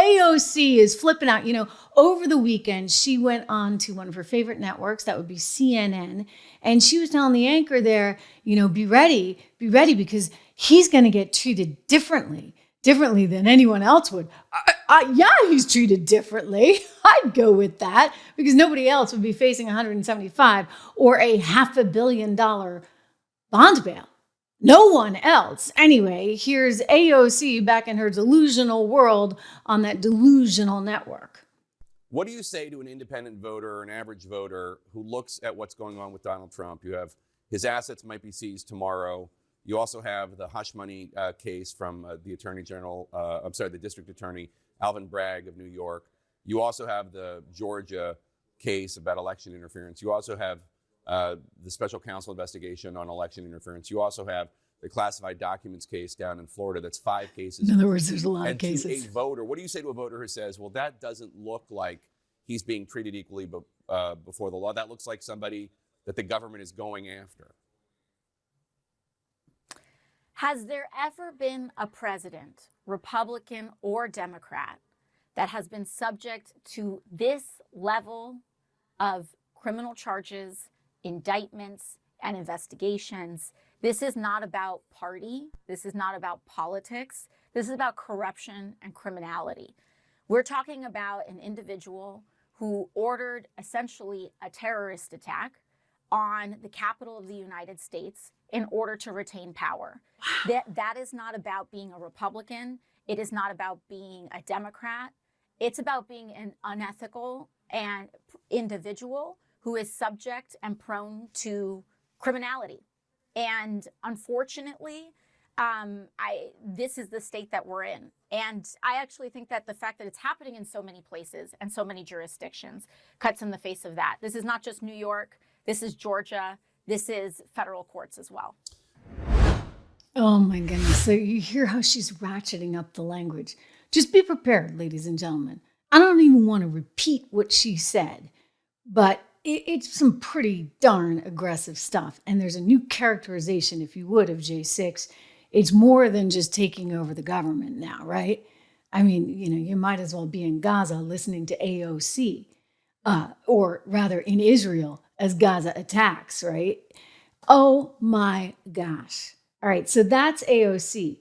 AOC is flipping out. Over the weekend, she went on to one of her favorite networks, that would be CNN, and she was telling the anchor there, be ready, because he's going to get treated differently than anyone else would. Yeah, he's treated differently. I'd go with that, because nobody else would be facing 175 or a $500 million bond bail. No one else. Anyway, here's AOC back in her delusional world on that delusional network. What do you say to an independent voter, an average voter, who looks at what's going on with Donald Trump? You have his assets might be seized tomorrow. You also have the hush money case from the district attorney, Alvin Bragg of New York. You also have the Georgia case about election interference. You also have the special counsel investigation on election interference. You also have the classified documents case down in Florida. That's 5 cases. In other words, there's a lot of cases. And to a voter, what do you say to a voter who says, well, that doesn't look like he's being treated equally before the law? That looks like somebody that the government is going after. Has there ever been a president, Republican or Democrat, that has been subject to this level of criminal charges, indictments, and investigations? This is not about party. This is not about politics. This is about corruption and criminality. We're talking about an individual who ordered essentially a terrorist attack on the Capitol of the United States in order to retain power. That is not about being a Republican. It is not about being a Democrat. It's about being an unethical and individual who is subject and prone to criminality. And unfortunately, this is the state that we're in. And I actually think that the fact that it's happening in so many places and so many jurisdictions cuts in the face of that. This is not just New York. This is Georgia. This is federal courts as well. Oh my goodness. So you hear how she's ratcheting up the language. Just be prepared, ladies and gentlemen. I don't even want to repeat what she said, but it's some pretty darn aggressive stuff. And there's a new characterization, if you would, of J6. It's more than just taking over the government now, right? I mean, you might as well be in Gaza listening to AOC, or rather in Israel as Gaza attacks, right? Oh my gosh. All right, so that's AOC.